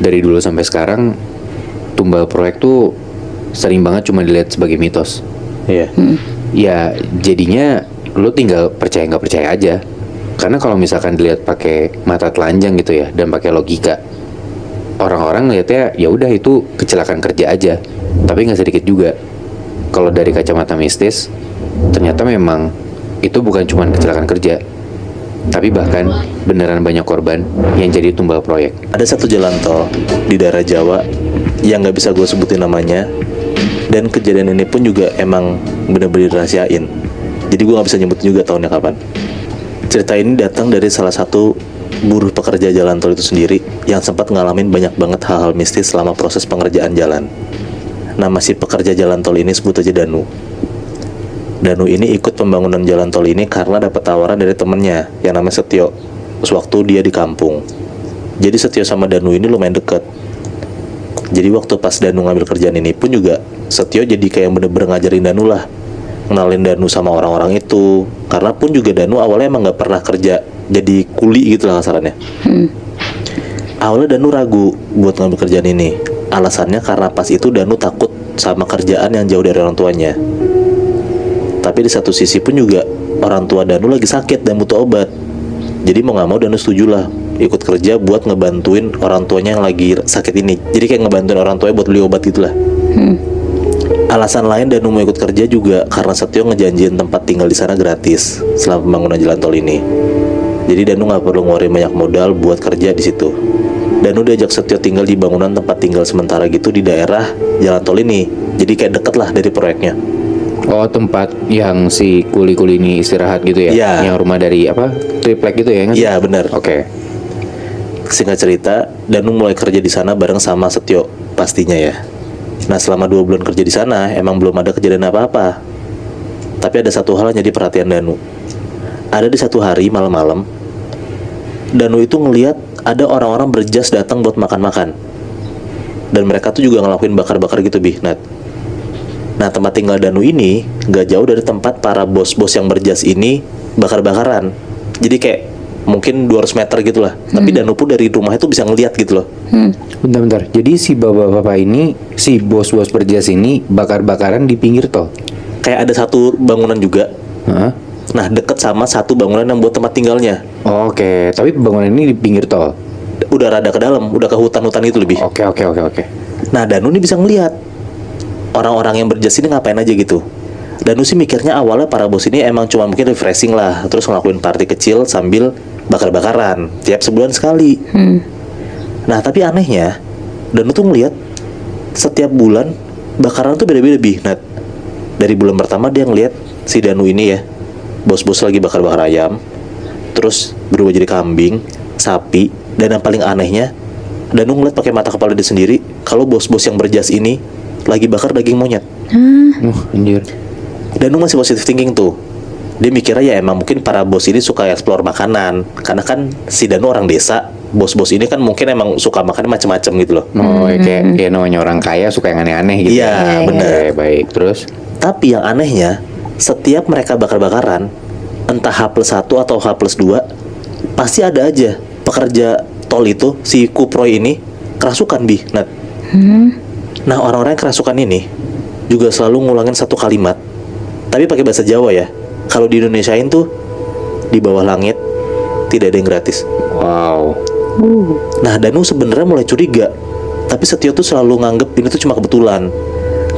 dari dulu sampai sekarang tumbal proyek tuh sering banget cuma dilihat sebagai mitos. Iya. Ya jadinya lu tinggal percaya nggak percaya aja. Karena kalau misalkan dilihat pakai mata telanjang gitu ya dan pakai logika, orang-orang ngelihatnya ya udah itu kecelakaan kerja aja. Tapi nggak sedikit juga. Kalau dari kacamata mistis, ternyata memang itu bukan cuma kecelakaan kerja, tapi bahkan beneran banyak korban yang jadi tumbal proyek. Ada satu jalan tol di daerah Jawa yang nggak bisa gue sebutin namanya, dan kejadian ini pun juga emang bener-bener dirahasiain. Jadi gue nggak bisa nyebutin juga tahunnya kapan. Cerita ini datang dari salah satu buruh pekerja jalan tol itu sendiri yang sempat ngalamin banyak banget hal-hal mistis selama proses pengerjaan jalan. Nama si pekerja jalan tol ini sebut aja Danu. Danu ini ikut pembangunan jalan tol ini karena dapat tawaran dari temennya yang namanya Setio sewaktu dia di kampung. Jadi Setio sama Danu ini lumayan deket. Jadi waktu pas Danu ngambil kerjaan ini pun juga Setio jadi kayak bener-bener ngajarin Danu lah, kenalin Danu sama orang-orang itu. Karena pun juga Danu awalnya emang gak pernah kerja jadi kuli gitu lah kasarannya. Awalnya Danu ragu buat ngambil kerjaan ini. Alasannya karena pas itu Danu takut sama kerjaan yang jauh dari orang tuanya. Tapi di satu sisi pun juga orang tua Danu lagi sakit dan butuh obat. Jadi mau gak mau Danu setuju lah ikut kerja buat ngebantuin orang tuanya yang lagi sakit ini. Jadi kayak ngebantuin orang tuanya buat beli obat gitu lah. Alasan lain Danu mau ikut kerja juga karena Setio ngejanjiin tempat tinggal di sana gratis selama pembangunan jalan tol ini. Jadi Danu nggak perlu ngeluarin banyak modal buat kerja di situ. Danu diajak Setio tinggal di bangunan tempat tinggal sementara gitu di daerah jalan tol ini. Jadi kayak deket lah dari proyeknya. Oh, tempat yang si kuli-kuli ini istirahat gitu ya? Iya. Yang rumah dari apa? Triplek gitu ya? Iya benar. Oke. Singkat cerita, Danu mulai kerja di sana bareng sama Setio pastinya ya. Nah selama 2 bulan kerja di sana emang belum ada kejadian apa-apa. Tapi ada satu hal yang jadi perhatian Danu. Ada di satu hari malam-malam, Danu itu ngelihat ada orang-orang berjas datang buat makan-makan. Dan mereka tuh juga ngelakuin bakar-bakar gitu Nat. Nah tempat tinggal Danu ini gak jauh dari tempat para bos-bos yang berjas ini bakar-bakaran. Jadi kayak mungkin 200 meter gitu lah. Tapi Danu pun dari rumahnya tuh bisa ngeliat gitu loh. Bentar. Jadi si bapak-bapak ini, si bos-bos berjas ini bakar-bakaran di pinggir tol? Kayak ada satu bangunan juga. Hah? Nah deket sama satu bangunan yang buat tempat tinggalnya. Oke, tapi bangunan ini di pinggir tol? Udah rada ke dalam, udah ke hutan-hutan itu lebih. Oke. Nah Danu ini bisa ngeliat orang-orang yang berjas ini ngapain aja gitu. Danu sih mikirnya awalnya para bos ini emang cuma mungkin refreshing lah, terus ngelakuin party kecil sambil bakar-bakaran tiap sebulan sekali. Nah tapi anehnya Danu tuh ngeliat setiap bulan bakaran tuh beda-beda Nat. Dari bulan pertama dia ngeliat si Danu ini ya, bos-bos lagi bakar-bakar ayam, terus berubah jadi kambing, sapi, dan yang paling anehnya Danu ngeliat pakai mata kepala dia sendiri kalau bos-bos yang berjas ini lagi bakar daging monyet. Anjir. Danu masih positive thinking tuh. Dia mikirnya ya emang mungkin para bos ini suka explore makanan. Karena kan si Danu orang desa, bos-bos ini kan mungkin emang suka makan macam-macam gitu loh. Oh, kayak ya namanya orang kaya suka yang aneh-aneh gitu. Iya, bener. Oke, baik, terus? Tapi yang anehnya, setiap mereka bakar-bakaran, entah H+1 atau H+2, pasti ada aja pekerja tol itu, si Kuproy ini, kerasukan Nat. Nah orang-orang yang kerasukan ini juga selalu ngulangin satu kalimat, tapi pakai bahasa Jawa ya. Kalau di Indonesiain tuh, di bawah langit tidak ada yang gratis. Wow. Nah Danu sebenarnya mulai curiga, tapi Setio tuh selalu nganggep ini tuh cuma kebetulan.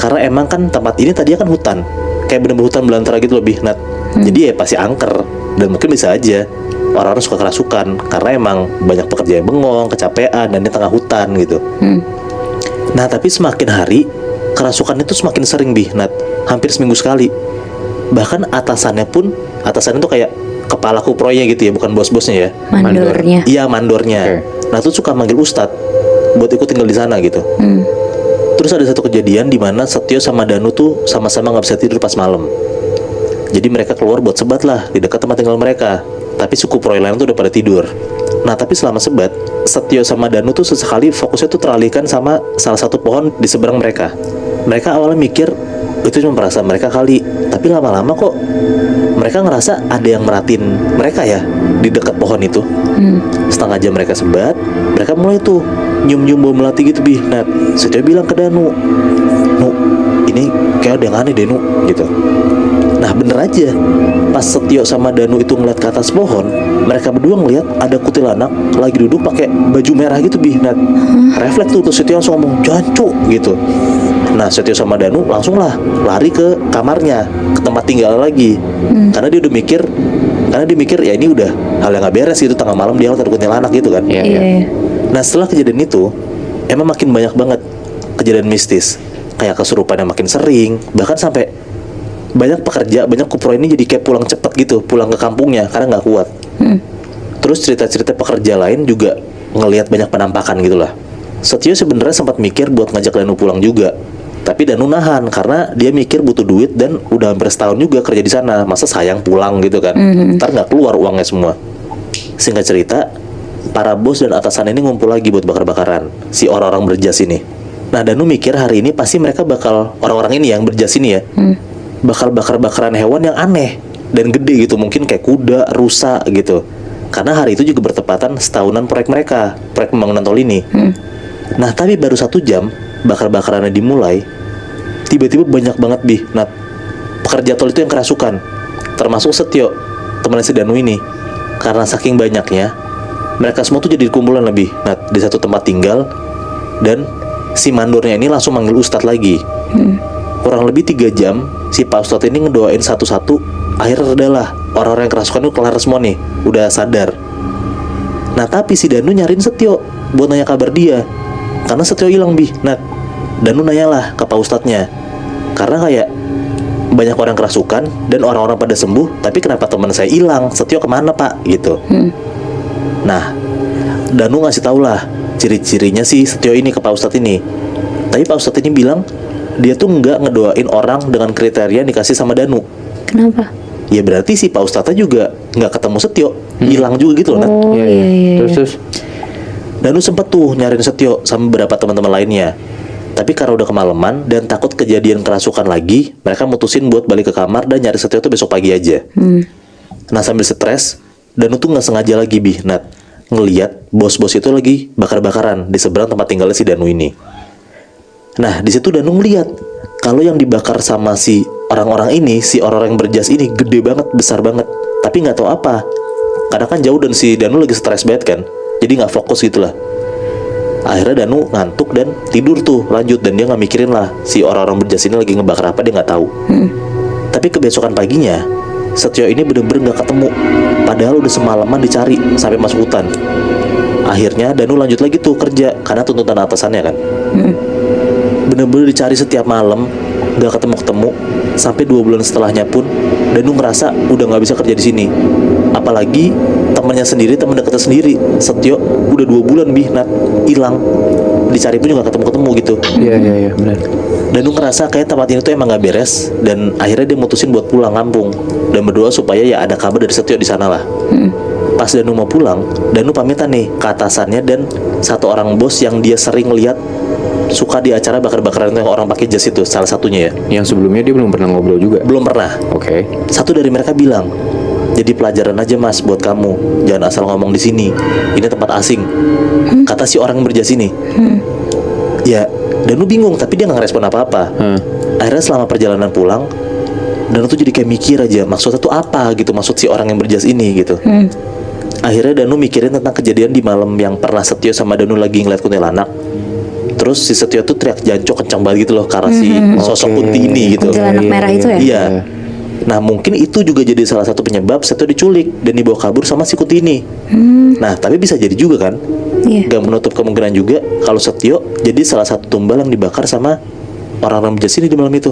Karena emang kan tempat ini tadinya kan hutan, kayak bener-bener hutan belantara gitu lebih Nat. Jadi ya pasti angker, dan mungkin bisa aja orang-orang suka kerasukan karena emang banyak pekerja yang bengong, kecapean, dan di tengah hutan gitu. Nah tapi semakin hari kerasukan itu semakin sering Nat, hampir seminggu sekali. Bahkan atasannya tuh kayak kepala kuproynya gitu ya, bukan bos-bosnya ya. Mandornya. Iya mandornya. Nah tuh suka manggil ustadz buat ikut tinggal di sana gitu. Terus ada satu kejadian di mana Setio sama Danu tuh sama-sama nggak bisa tidur pas malam. Jadi mereka keluar buat sebat lah di dekat tempat tinggal mereka. Tapi suku Proy lain tuh udah pada tidur. Nah tapi selama sebat, Setio sama Danu tuh sesekali fokusnya tuh teralihkan sama salah satu pohon di seberang mereka. Mereka awalnya mikir itu cuma perasaan mereka kali, tapi lama-lama kok mereka ngerasa ada yang merhatiin mereka ya di dekat pohon itu. Setengah jam mereka sebat, mereka mulai tuh nyium-nyium bau melati gitu Bi. Nah, Setio bilang ke Danu, "Nu, ini kayak ada yang aneh deh Nu," gitu. Nah bener aja, pas Setio sama Danu itu ngeliat ke atas pohon, mereka berdua ngeliat ada kuntilanak lagi duduk pakai baju merah gitu Bi. Nah, refleks tuh Setio langsung ngomong, "Jancu," gitu. Nah Setio sama Danu langsung lah lari ke kamarnya, ke tempat tinggal lagi. Karena dia mikir ya ini udah hal yang gak beres gitu, tengah malam dia ngeliat ada kuntilanak gitu kan. Iya, Iya, iya. iya. Nah setelah kejadian itu, emang makin banyak banget kejadian mistis. Kayak kesurupan yang makin sering, bahkan sampai banyak pekerja, banyak kupro ini jadi kayak pulang cepet gitu, pulang ke kampungnya karena nggak kuat. Terus cerita-cerita pekerja lain juga ngelihat banyak penampakan gitulah. Setio sebenarnya sempat mikir buat ngajak Danu pulang juga, tapi Danu nahan karena dia mikir butuh duit dan udah hampir setahun juga kerja di sana, masa sayang pulang gitu kan, ntar nggak keluar uangnya semua. Singkat cerita, para bos dan atasan ini ngumpul lagi buat bakar-bakaran si orang-orang berjas ini. Nah Danu mikir hari ini pasti mereka bakal, orang-orang ini yang berjas ini ya, bakal bakar-bakaran hewan yang aneh dan gede gitu, mungkin kayak kuda, rusa gitu. Karena hari itu juga bertepatan setahunan proyek mereka, proyek pembangunan tol ini. Nah tapi baru 1 jam bakar-bakarannya dimulai, tiba-tiba banyak banget Bi. Nah pekerja tol itu yang kerasukan, termasuk Setio, temannya si Danu ini. Karena saking banyaknya, mereka semua tuh jadi kumpulan lebih. Nah di satu tempat tinggal, dan si mandornya ini langsung manggil Ustadz lagi. Kurang lebih 3 jam si Pak Ustadz ini ngedoain satu-satu. Akhirnya redalah, orang-orang yang kerasukan itu kelar semua nih, udah sadar. Nah tapi si Danu nyariin Setio buat nanya kabar dia, karena Setio hilang Bi. Nah Danu nanyalah ke Pak Ustadznya, karena kayak banyak orang kerasukan dan orang-orang pada sembuh, tapi kenapa teman saya hilang, Setio kemana Pak gitu. Nah Danu ngasih tau lah ciri-cirinya si Setio ini ke Pak Ustadz ini. Tapi Pak Ustadz ini bilang dia tuh nggak ngedoain orang dengan kriteria yang dikasih sama Danu. Kenapa? Ya berarti si Pak Ustadznya juga nggak ketemu Setio, hilang juga gitu loh Nat. Oh Iya, iya, iya. iya. Terus Danu sempet tuh nyariin Setio sama beberapa teman-teman lainnya. Tapi karena udah kemalaman dan takut kejadian kerasukan lagi, mereka mutusin buat balik ke kamar dan nyari Setio tuh besok pagi aja. Nah sambil stres, Danu tuh nggak sengaja lagi Bi, Nat, ngeliat bos-bos itu lagi bakar-bakaran di seberang tempat tinggalnya si Danu ini. Nah di situ Danu ngeliat kalau yang dibakar sama si orang-orang ini, si orang-orang yang berjas ini gede banget, besar banget. Tapi nggak tahu apa, karena kan jauh dan si Danu lagi stres banget kan, jadi nggak fokus gitulah. Akhirnya Danu ngantuk dan tidur tuh lanjut, dan dia nggak mikirin lah si orang-orang berjas ini lagi ngebakar apa, dia nggak tahu. Tapi kebesokan paginya Setio ini bener-bener nggak ketemu, padahal udah semalaman dicari sampai masuk hutan. Akhirnya Danu lanjut lagi tuh kerja karena tuntutan atasannya kan. Bener-bener dicari setiap malam, nggak ketemu-ketemu. Sampai 2 bulan setelahnya pun Danu ngerasa udah nggak bisa kerja di sini. Apalagi temannya sendiri, teman dekatnya sendiri, Setio udah 2 bulan Bi, Nat, hilang. Dicari pun juga nggak ketemu-ketemu gitu. iya, iya, iya, benar. Danu ngerasa kayak tempat ini tuh emang nggak beres, dan akhirnya dia mutusin buat pulang kampung dan berdoa supaya ya ada kabar dari Setio di sana lah. Pas Danu mau pulang, Danu pamitan nih ke atasannya dan satu orang bos yang dia sering lihat suka di acara bakar-bakaran yang orang pakai jas itu, salah satunya ya. Yang sebelumnya dia belum pernah ngobrol juga. Belum pernah. Oke. Satu dari mereka bilang, "Jadi pelajaran aja Mas buat kamu, jangan asal ngomong di sini. Ini tempat asing," kata si orang yang berjas ini. Ya, Danu bingung tapi dia nggak ngerespon apa-apa. Akhirnya selama perjalanan pulang, Danu tuh jadi kayak mikir aja maksudnya tuh apa gitu, maksud si orang yang berjas ini gitu. Akhirnya Danu mikirin tentang kejadian di malam yang pernah Setio sama Danu lagi ngeliat kuntilanak. Terus si Setio tuh teriak jancok kencang banget gitu loh karena si sosok Oke. kunti ini gitu. Kuntilanak merah itu ya? Iya. Nah mungkin itu juga jadi salah satu penyebab Setio diculik dan dibawa kabur sama si kunti ini. Nah tapi bisa jadi juga kan, Iya. gak menutup kemungkinan juga kalau Setio jadi salah satu tumbal yang dibakar sama orang-orang berjas ini di malam itu.